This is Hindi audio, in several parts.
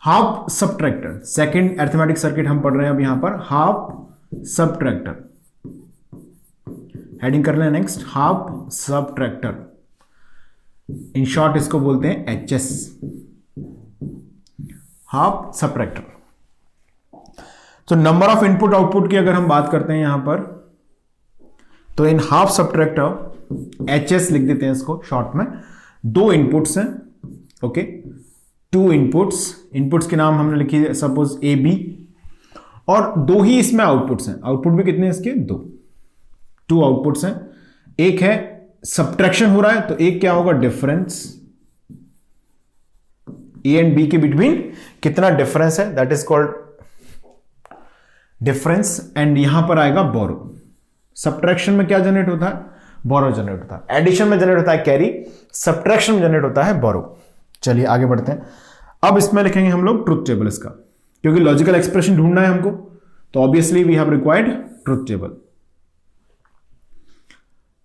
Half subtractor, second arithmetic circuit हम पढ़ रहे हैं अब यहां पर, हाफ सबट्रैक्टर। हेडिंग कर लें next, half subtractor, in short इसको बोलते हैं एचएस, हाफ सबट्रैक्टर। तो नंबर ऑफ इनपुट आउटपुट की अगर हम बात करते हैं यहां पर, तो इन हाफ सबट्रैक्टर एचएस लिख देते हैं इसको शॉर्ट में। दो इनपुट्स हैं, ओके, टू इनपुट्स के नाम हमने लिखी है सपोज ए बी, और दो ही इसमें आउटपुट्स हैं। आउटपुट भी कितने हैं इसके, दो, टू आउटपुट्स हैं। एक है सबट्रैक्शन हो रहा है, तो एक क्या होगा, डिफरेंस, ए एंड बी के बिटवीन कितना डिफरेंस है, that is called difference. And यहां पर आएगा बोरो। सबट्रैक्शन में क्या जनरेट होता है, बोरो जनरेट होता है। एडिशन में जनरेट होता है कैरी, सबट्रैक्शन में जनरेट होता है बोरो। चलिए आगे बढ़ते हैं। अब इसमें लिखेंगे हम लोग ट्रुथ टेबल इसका, क्योंकि लॉजिकल एक्सप्रेशन ढूंढना है हमको, तो obviously we have required truth table.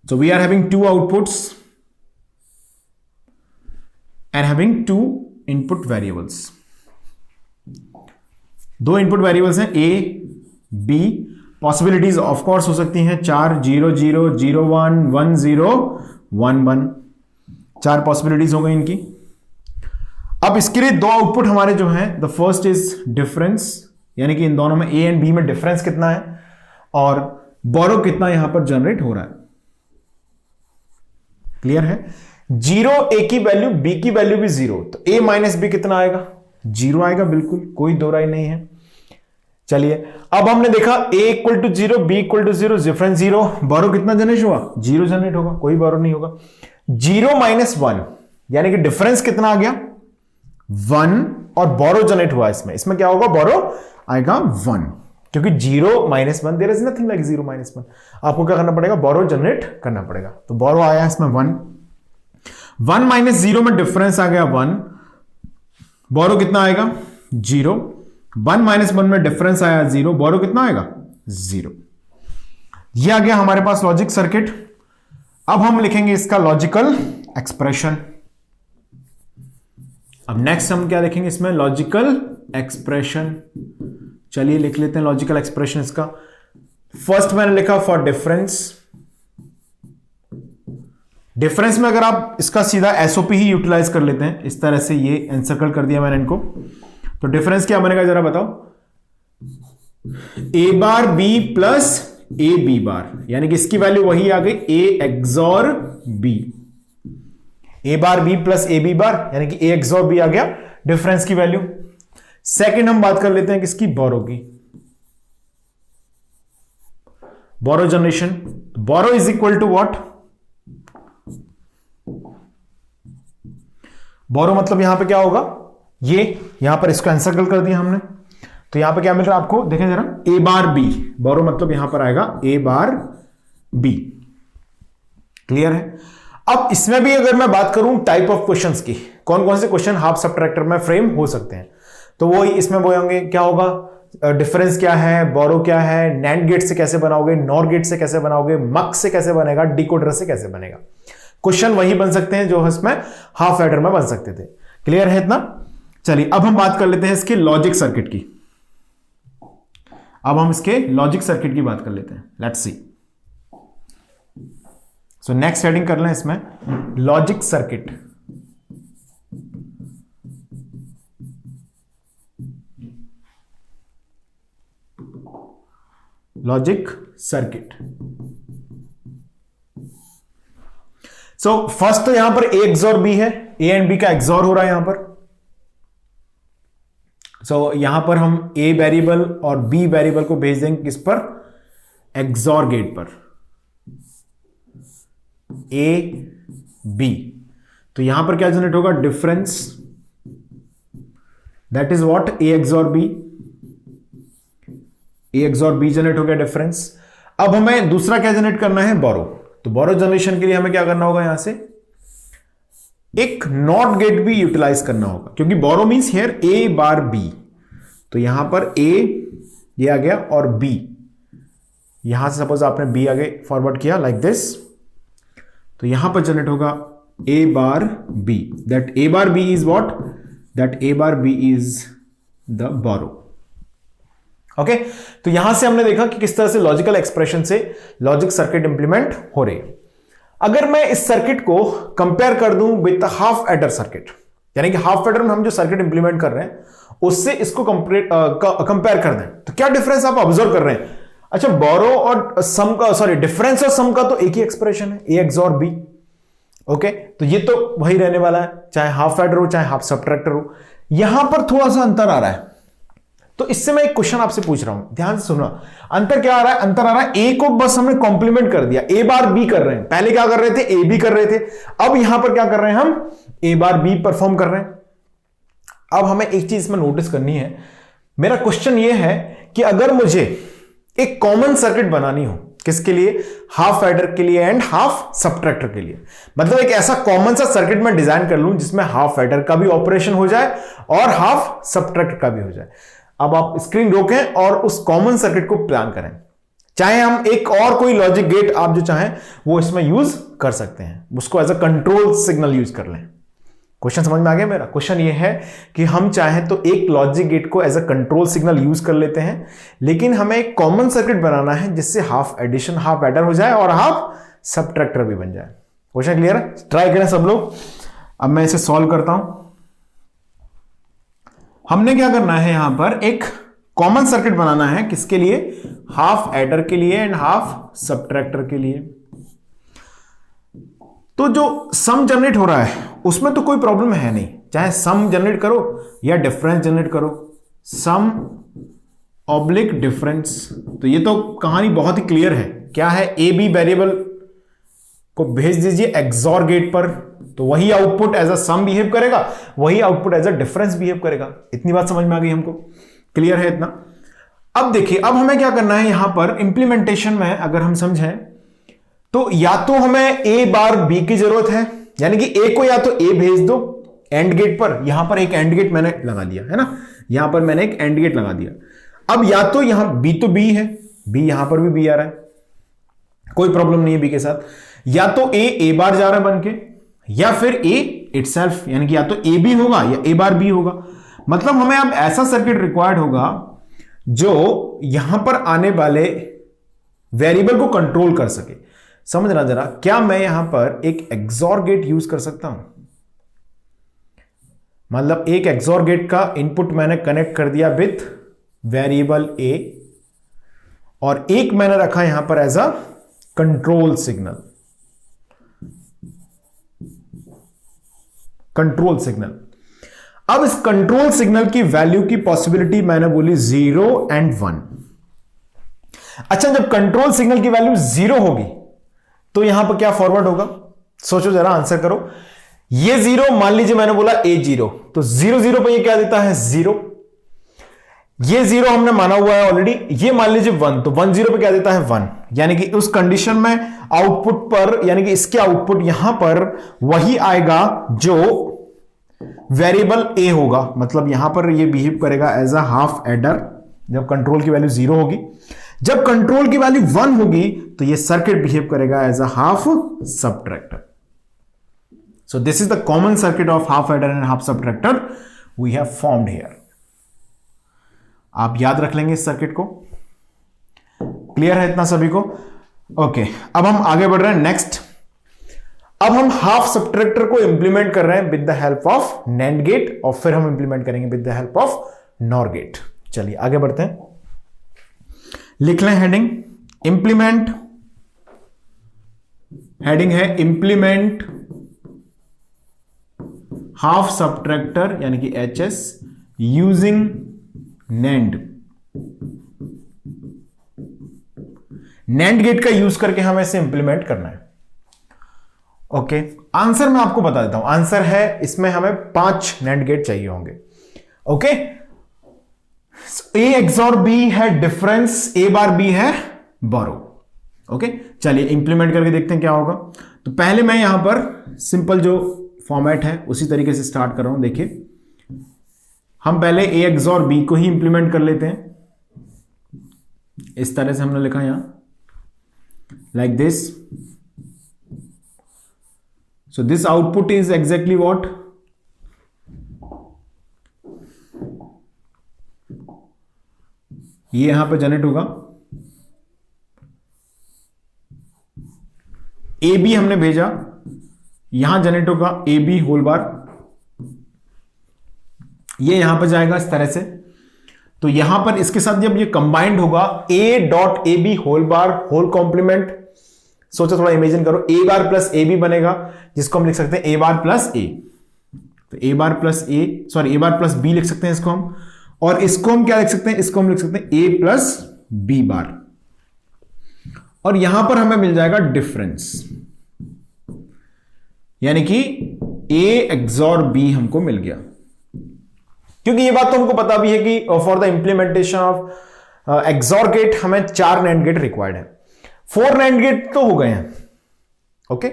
So we are having two outputs and having two input variables. दो इनपुट वेरिएबल्स हैं A B. Possibilities of course हो सकती हैं 4, 0 0 0 1 1 0 1 1, 4 पॉसिबिलिटीज हो गई इनकी। अब इसके लिए दो आउटपुट हमारे जो हैं, द फर्स्ट इज डिफरेंस, यानी कि इन दोनों में ए एंड बी में डिफरेंस कितना है और बोरो कितना यहां पर जनरेट हो रहा है। क्लियर है। 0 ए की वैल्यू, बी की वैल्यू भी 0, तो ए माइनस बी कितना आएगा, 0 आएगा, बिल्कुल कोई दो राय नहीं है। चलिए अब हमने देखा a equal to 0, B equal to 0, difference 0, borrow कितना जनरेट हुआ, 0 जनरेट होगा, कोई बोरो नहीं होगा। 0 माइनस 1 यानी कि डिफरेंस कितना आ गया, 1, और बोरो जनरेट हुआ इसमें क्या होगा, बोरो आएगा 1, क्योंकि 0 minus 1 there is nothing like 0 minus 1। आपको क्या करना पड़ेगा, बोरो जनरेट करना पड़ेगा। तो बोरो आया इसमें 1 माइनस 0 में डिफरेंस आ गया 1, बोरो कितना आएगा 0। 1 माइनस 1 में डिफरेंस आया 0, बोरो कितना आएगा 0। यह आ गया हमारे पास लॉजिक सर्किट। अब हम लिखेंगे इसका लॉजिकल एक्सप्रेशन। अब नेक्स्ट हम क्या लिखेंगे इसमें, लॉजिकल एक्सप्रेशन। चलिए लिख लेते हैं लॉजिकल एक्सप्रेशन इसका। फर्स्ट मैंने लिखा फॉर डिफरेंस। डिफरेंस में अगर आप इसका सीधा एसओपी ही यूटिलाइज कर लेते हैं, इस तरह से ये एनसर्कल कर दिया मैंने इनको, तो डिफरेंस क्या बनेगा जरा बताओ, A bar B plus A B bar, यानी कि इसकी वैल्यू वही आ गई A XOR B. A bar B plus A B bar यानी कि ए एक्सॉर बी आ गया डिफरेंस की वैल्यू। सेकंड हम बात कर लेते हैं किसकी, बोरो की। Borrow generation, borrow is equal to what, borrow मतलब यहां पे क्या होगा, ये यहां पर इसको एनसर्कल कर दिया हमने, तो यहां पे क्या मिल रहा है आपको, देखें जरा, ए बार बी। बोरो मतलब यहां पर आएगा ए बार बी। क्लियर है। अब इसमें भी अगर मैं बात करूं टाइप ऑफ क्वेश्चंस की, कौन कौन से क्वेश्चन हाफ सबट्रैक्टर में फ्रेम हो सकते हैं, तो वो इसमें वो होंगे, क्या होगा, डिफरेंस क्या है, बोरो क्या है, नैंड गेट से कैसे बनाओगे, नॉर गेट से कैसे बनाओगे, मक से कैसे बनेगा, डिकोडर से कैसे बनेगा। क्वेश्चन वही बन सकते हैं जो इसमें हाफ एडर में बन सकते थे। क्लियर है इतना। चलिए अब हम बात कर लेते हैं इसके लॉजिक सर्किट की। अब हम इसके लॉजिक सर्किट की बात कर लेते हैं, let's see. So next heading कर लें इसमें, logic circuit. Logic circuit. So first तो यहां पर ए एक्सॉर बी है, ए एंड बी का एक्सॉर हो रहा है यहां पर। सो यहां पर हम ए वेरिएबल और बी वेरिएबल को भेज देंगे किस पर, एक्सॉर गेट पर, ए बी। तो यहां पर क्या जनरेट होगा, difference, that is what, A XOR B. A XOR B generate हो गया डिफरेंस। अब हमें दूसरा क्या जनरेट करना है, बोरो। तो बोरो जनरेशन के लिए हमें क्या करना होगा, यहां से एक नॉट गेट भी यूटिलाइज करना होगा, क्योंकि borrow means here A bar B. तो यहां पर ए ये आ गया और बी, यहां से सपोज आपने बी आगे फॉरवर्ड किया लाइक दिस, तो यहां पर जनरेट होगा A bar B. That A bar B is what, that A bar B is the borrow. Okay, तो यहां से हमने देखा कि किस तरह से लॉजिकल एक्सप्रेशन से लॉजिक सर्किट इंप्लीमेंट हो रही है। अगर मैं इस सर्किट को कंपेयर कर दूं विद हाफ एडर सर्किट, यानी कि हाफ एडर में हम जो सर्किट इंप्लीमेंट कर रहे हैं उससे इसको कंपेयर कर दें, तो क्या डिफरेंस आप ऑब्जर्व कर रहे हैं? अच्छा, बोरो और सम का, सॉरी, डिफरेंस और सम का तो एक ही एक्सप्रेशन है, ए एक्स और बी। ओके, तो ये तो वही रहने वाला है, चाहे हाफ एडर हो चाहे हाफ सबट्रैक्टर हो। यहां पर थोड़ा सा अंतर आ रहा है, तो इससे मैं एक क्वेश्चन आपसे पूछ रहा हूं, ध्यान से सुनो। अंतर क्या आ रहा है? अंतर आ रहा है ए को बस हमने कॉम्प्लीमेंट कर दिया, ए बार बी कर रहे हैं। पहले क्या कर रहे थे? ए बी कर रहे थे। अब यहां पर क्या कर रहे हैं? हम ए बार बी परफॉर्म कर रहे हैं। अब हमें एक चीज में नोटिस करनी है। मेरा क्वेश्चन यह है कि अगर मुझे एक कॉमन सर्किट बनानी हो, किसके लिए? हाफ एडर के लिए एंड हाफ सबट्रैक्टर के लिए। मतलब एक ऐसा कॉमन सा सर्किट मैं डिजाइन कर लूं जिसमें हाफ एडर का भी ऑपरेशन हो जाए और हाफ सबट्रैक्टर का भी हो जाए। अब आप स्क्रीन रोकें और उस कॉमन सर्किट को प्लान करें। चाहे हम एक और कोई लॉजिक गेट आप जो चाहें वो इसमें यूज कर सकते हैं, उसको as a control signal use कर लें। क्वेश्चन समझ में आ गया मेरा? क्वेश्चन ये है कि हम चाहें तो एक लॉजिक गेट को as a control signal use कर लेते हैं, लेकिन हमें एक कॉमन सर्किट बनाना है जिससे हाफ एडिशन, हाफ एडर हो जाए और हाफ सबट्रैक्टर भी बन जाए। क्वेश्चन क्लियर है? ट्राई करें सब लोग। अब मैं इसे सॉल्व करता हूं। हमने क्या करना है? यहां पर एक कॉमन सर्किट बनाना है, किसके लिए? हाफ एडर के लिए एंड हाफ सबट्रैक्टर के लिए। तो जो सम जनरेट हो रहा है उसमें तो कोई प्रॉब्लम है नहीं, चाहे सम जनरेट करो या डिफरेंस जनरेट करो, सम ऑब्लिक डिफरेंस। तो ये तो कहानी बहुत ही क्लियर है। क्या है? ए बी वेरिएबल को भेज दीजिए एक्सॉर गेट पर, तो वही output as a sum behave करेगा, वही output as a difference behave करेगा। इतनी बात समझ में आ गई हमको? क्लियर है इतना? अब देखिए, अब हमें क्या करना है यहां पर इंप्लीमेंटेशन में, अगर हम समझें तो या तो हमें ए बार बी की जरूरत है, यानी कि ए को या तो ए भेज दो एंड गेट पर। यहां पर एक एंड गेट मैंने लगा दिया है ना, यहां पर मैंने एक एंड गेट लगा दिया। अब या तो यहां बी तो बी है, बी यहां पर भी बी आ रहा है, कोई प्रॉब्लम नहीं है बी के साथ। या तो ए बार जा रहा है बनके, या फिर ए इटसेल्फ, यानी कि या तो ए बी होगा या ए बार बी होगा। मतलब हमें अब ऐसा सर्किट रिक्वायर्ड होगा जो यहां पर आने वाले वेरिएबल को कंट्रोल कर सके। समझना जरा, क्या मैं यहां पर एक एक्सॉर गेट यूज कर सकता हूं? मतलब एक एक्सॉर गेट का इनपुट मैंने कनेक्ट कर दिया विथ वेरिएबल ए, और एक मैंने रखा यहां पर as a control signal. Control signal. अब इस कंट्रोल सिग्नल की वैल्यू की पॉसिबिलिटी मैंने बोली 0 एंड 1। अच्छा, जब कंट्रोल सिग्नल की वैल्यू 0 होगी तो यहां पर क्या फॉरवर्ड होगा? सोचो जरा, आंसर करो। ये 0, मान लीजिए मैंने बोला A0, तो 0 0 पे ये क्या देता है? 0। ये 0 हमने माना हुआ है ऑलरेडी। ये मान लीजिए 1, तो 1 0 पे क्या देता है? 1। यानी कि उस कंडीशन में आउटपुट पर, यानी कि इसके आउटपुट यहां पर वही आएगा जो वेरिएबल ए होगा। मतलब यहां पर ये बिहेव करेगा एज अ हाफ एडर जब कंट्रोल की वैल्यू 0 होगी। जब कंट्रोल की वैल्यू 1 होगी तो ये सर्किट बिहेव करेगा as a half subtractor. So this is the common circuit of half adder and half subtractor we have formed here. आप याद रख लेंगे इस सर्किट को। क्लियर है इतना सभी को? ओके, अब हम आगे बढ़ रहे हैं नेक्स्ट। अब हम हाफ सबट्रैक्टर को इंप्लीमेंट कर रहे हैं with the help of NAND gate, और फिर हम इंप्लीमेंट करेंगे with the help of NOR gate. चलिए आगे बढ़ते हैं। लिख लें हेडिंग इंप्लीमेंट। हेडिंग है इंप्लीमेंट हाफ सबट्रैक्टर, यानी कि HS using NAND. NAND gate का यूज करके हमें इसे इंप्लीमेंट करना है। ओके, आंसर मैं आपको बता देता हूं। आंसर है, इसमें हमें 5 नैंड गेट चाहिए होंगे। ओके, ए एक्सॉर बी है डिफरेंस, ए बार बी है बोरो। ओके, चलिए इंप्लीमेंट करके देखते हैं क्या होगा। तो पहले मैं यहां पर सिंपल जो फॉर्मेट है उसी तरीके से स्टार्ट कर रहा हूं। देखिए, हम पहले ए एक्सॉर बी को ही इंप्लीमेंट कर लेते हैं। इस तरह से हमने लिखा यहां, like this. So this output is exactly what? ये यहां पर जनरेट होगा, ए बी हमने भेजा, यहां जनरेट होगा ए बी होल बार, ये यहां पर जाएगा इस तरह से। तो यहां पर इसके साथ जब ये कंबाइंड होगा A dot A B whole bar whole complement, सोचो थोड़ा इमेजिन करो, ए बार प्लस ए बी बनेगा, जिसको हम लिख सकते हैं ए बार प्लस ए। तो ए बार प्लस ए, सॉरी ए बार प्लस बी लिख सकते हैं इसको हम, और इसको हम क्या लिख सकते हैं, इसको हम लिख सकते हैं ए प्लस बी बार, और यहां पर हमें मिल जाएगा डिफरेंस, यानी कि ए एक्सॉर बी हमको मिल गया। क्योंकि ये बात तो हमको पता भी है कि for the implementation of XOR gate हमें 4 नैंड गेट रिक्वायर्ड है, 4 नैंड गेट तो हो गए हैं। ओके,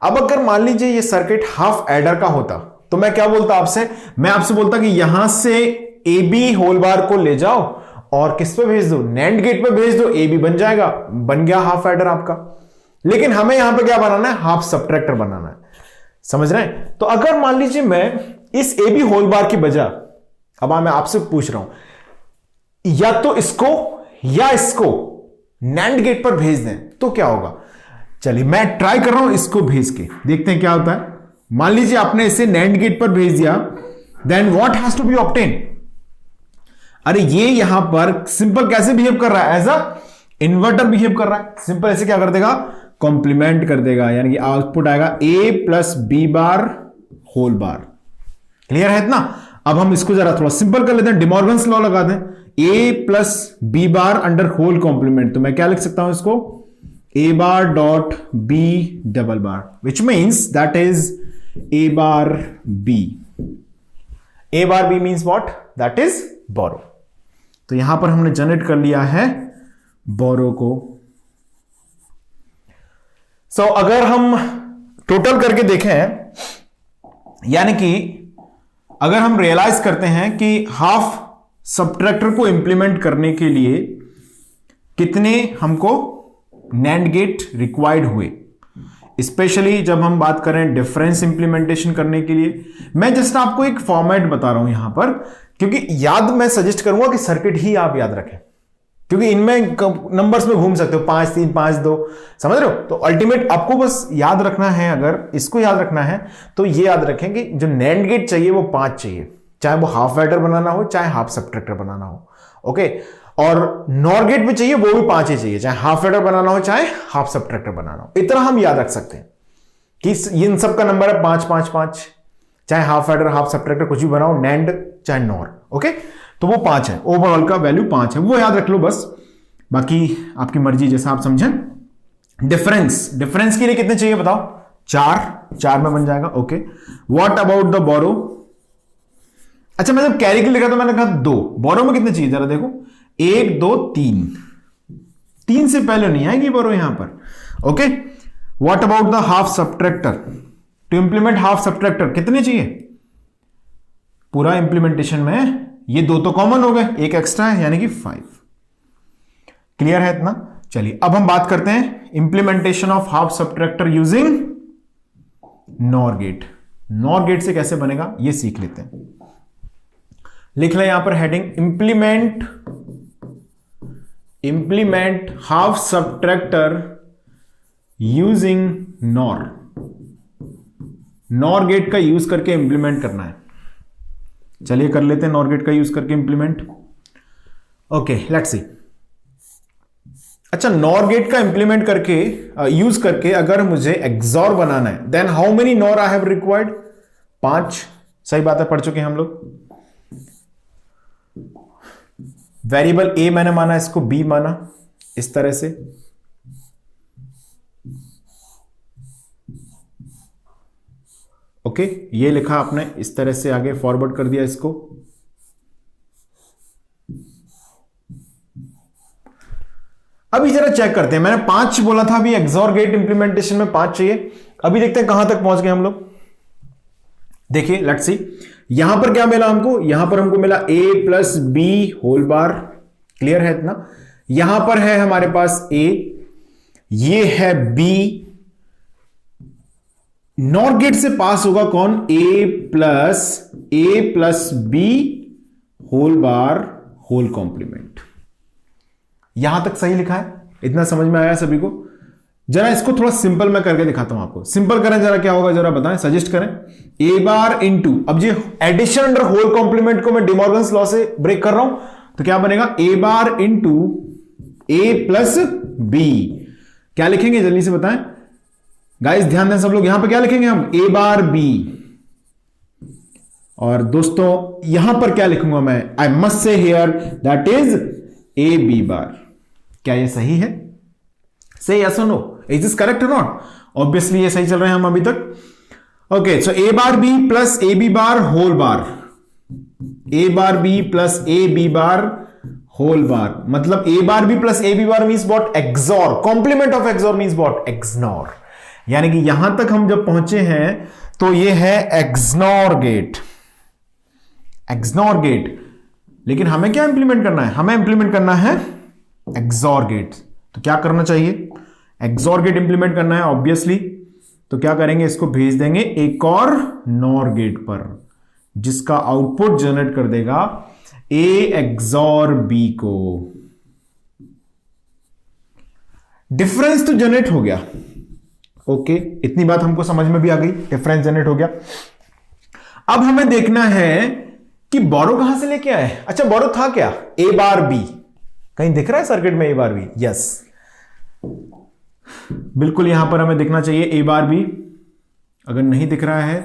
अब अगर मान लीजिए ये सर्किट हाफ एडर का होता तो मैं क्या बोलता आपसे, मैं आपसे बोलता कि यहां से ए बी होल बार को ले जाओ और किस पे भेज दो, नैंड गेट पे भेज दो, ए बी बन जाएगा, बन गया हाफ एडर आपका। लेकिन हमें यहां पे क्या बनाना है, हाफ सबट्रैक्टर बनाना है, समझ रहे हैं। तो अगर मान लीजिए मैं इस ए बी होल बार की बजाय, अब मैं आपसे पूछ रहा हूं या तो इसको या इसको नैंड गेट पर भेज दें तो क्या होगा। चलिए मैं ट्राई कर रहा हूं इसको भेज के, देखते हैं क्या होता है। मान लीजिए आपने इसे नैंड गेट पर भेज दिया, then what has to be obtain. अरे ये यहां पर सिंपल कैसे बिहेव कर रहा है, एज अ इन्वर्टर बिहेव कर रहा है। सिंपल ऐसे क्या कर देगा, कॉम्प्लीमेंट कर देगा, यानी कि आउटपुट आएगा A plus B bar whole bar. Clear है इतना। अब हम इसको जरा थोड़ा सिंपल कर लेते हैं, डिमॉर्गन्स लॉ लगा दें, A plus B bar under whole complement. तो मैं क्या लिख सकता हूं इसको, A bar dot B double bar, which means that is A bar B. A bar B means what, that is borrow. तो यहां पर हमने जनरेट कर लिया है बोरो को। सो अगर हम टोटल करके देखें, यानी कि अगर हम रियलाइज करते हैं कि हाफ सबट्रैक्टर को इंप्लीमेंट करने के लिए कितने हमको नैंड गेट रिक्वायर्ड हुए, स्पेशली जब हम बात करें डिफरेंस इंप्लीमेंटेशन करने के लिए। मैं जस्ट आपको एक फॉर्मेट बता रहा हूं यहां पर, क्योंकि याद मैं सजेस्ट करूंगा कि सर्किट ही आप याद रखें, क्योंकि इनमें नंबर्स में घूम सकते हो, 5 3 5 2, समझ रहे हो। तो अल्टीमेट आपको बस याद रखना है, अगर इसको याद रखना है तो ये याद रखें कि जो नैंड गेट चाहिए वो 5 चाहिए, चाहे वो हाफ एडर बनाना हो चाहे हाफ सबट्रैक्टर बनाना हो। ओके, और नॉर गेट भी चाहिए, वो भी 5 ही चाहिए, चाहे हाफ एडर बनाना हो चाहे हाफ सबट्रैक्टर बनाना हो। इतना हम याद रख सकते हैं कि इन सब का नंबर है 5 5 5, चाहे हाफ एडर हाफ सबट्रैक्टर कुछ भी बनाओ, नैंड चाहे नॉर। ओके, तो वो 5 है, ओवरऑल का वैल्यू 5 है, वो याद रख लो बस, बाकी आपकी मर्जी जैसा आप समझें। डिफरेंस के लिए कितने चाहिए बताओ, 4 में बन जाएगा। ओके, व्हाट अबाउट द बोरो। अच्छा, मैं जब कैरी के लिए लिखा तो मैंने कहा 2, बोरो में कितने चाहिए जरा देखो, 1 2 3 से पहले नहीं आएगी बोरो यहां पर। Okay, what about the half subtractor, to implement half subtractor कितने चाहिए, पूरा इंप्लीमेंटेशन में ये 2 तो कॉमन हो गए, 1 एक्स्ट्रा है यानी कि 5। क्लियर है इतना। चलिए अब हम बात करते हैं implementation of half subtractor using NOR gate. NOR gate से कैसे बनेगा ये सीख लेते हैं। लिख लें यहां पर heading, implement half subtractor using NOR. NOR gate का यूज करके इंप्लीमेंट करना है। चलिए कर लेते हैं नॉर गेट का यूज करके इंप्लीमेंट। Okay, let's see. अच्छा, नॉर गेट का इंप्लीमेंट करके यूज करके अगर मुझे एक्सॉर बनाना है, then how many NOR I have required, 5। सही बात है, पढ़ चुके हैं हम लोग। वेरिएबल ए मैंने माना, इसको बी माना, इस तरह से। ओके, ये लिखा आपने, इस तरह से आगे फॉरवर्ड कर दिया इसको। अभी जरा चेक करते हैं, मैंने 5 बोला था, अभी एक्सॉर गेट इंप्लीमेंटेशन में 5 चाहिए। अभी देखते हैं कहां तक पहुंच गए हम लोग। देखिए, लेट्स सी, यहां पर क्या मिला हमको, यहां पर हमको मिला a plus B whole bar. Clear है इतना। यहां पर है हमारे पास a, ये है b, नॉर गेट से पास होगा कौन, a plus B whole bar whole complement. यहां तक सही लिखा है? इतना समझ में आया सभी को? जरा इसको थोड़ा सिंपल मैं करके दिखाता हूं आपको। सिंपल करें जरा, क्या होगा जरा बताएं, सजेस्ट करें। ए बार इंटू, अब ये एडिशन अंडर होल कॉम्प्लीमेंट को मैं डिमॉर्गन्स लॉ से ब्रेक कर रहा हूं, तो क्या बनेगा? ए बार इंटू ए प्लस बी। क्या लिखेंगे जल्दी से बताएं गाइस, ध्यान दें सब लोग। यहां पर क्या लिखेंगे हम? A bar B. और दोस्तों यहां पर क्या लिखूंगा मैं? I must say here that is A B bar. क्या ये सही है? से यस और नो, इज दिस करेक्ट और नॉट? ऑब्वियसली ये सही चल रहे हैं हम अभी तक। Okay, so A bar B plus A B bar whole bar, A bar B plus A B bar whole bar, मतलब A bar B plus A B bar means what? XOR. Complement of XOR means what? XNOR. यानी कि यहां तक हम जब पहुंचे हैं तो ये है एक्सनॉर गेट, एक्सनॉर गेट। लेकिन हमें क्या इंप्लीमेंट करना है? हमें इंप्लीमेंट करना है एक्सॉर गेट। तो क्या करना चाहिए? एक्सॉर गेट इंप्लीमेंट करना है ऑब्वियसली। तो क्या करेंगे? इसको भेज देंगे एक और नॉर गेट पर, जिसका आउटपुट जनरेट कर देगा ए एक्सॉर बी को। डिफरेंस तो जनरेट हो गया। ओके, इतनी बात हमको समझ में भी आ गई, डिफरेंस जनरेट हो गया। अब हमें देखना है कि बोरो कहां से लेके आए। अच्छा, बोरो था क्या? ए बार बी। कहीं दिख रहा है सर्किट में ए बार बी? यस, बिल्कुल यहां पर हमें दिखना चाहिए ए बार बी। अगर नहीं दिख रहा है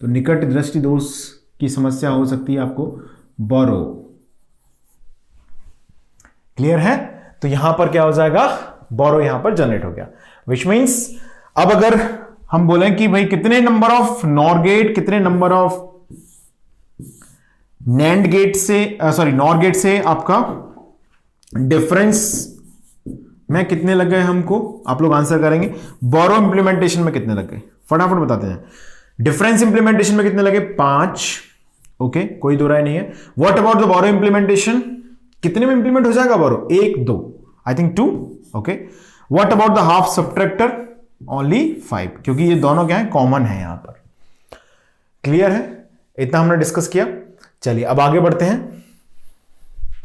तो निकट दृष्टि दोष की समस्या हो सकती है आपको। बोरो क्लियर है? तो यहां पर क्या हो जाएगा? बोरो यहां पर जनरेट हो गया, विच मीन्स अब अगर हम बोलें कि भाई कितने नंबर ऑफ नॉर गेट, कितने नंबर ऑफ नैंड गेट से, सॉरी नॉर गेट से आपका डिफरेंस में कितने लग गए हमको, आप लोग आंसर करेंगे। बोरो इंप्लीमेंटेशन में कितने लग गए फटाफट बताते हैं। डिफरेंस इंप्लीमेंटेशन में कितने लगे? 5। ओके, कोई दो राय नहीं है। What about the borrow implementation? कितने में इंप्लीमेंट हो जाएगा borrow? 1 2, I think 2। Okay, what about the half subtractor? Only 5, क्योंकि ये दोनों क्या है? कॉमन है यहां पर। क्लियर है? इतना हमने डिस्कस किया। चलिए अब आगे बढ़ते हैं।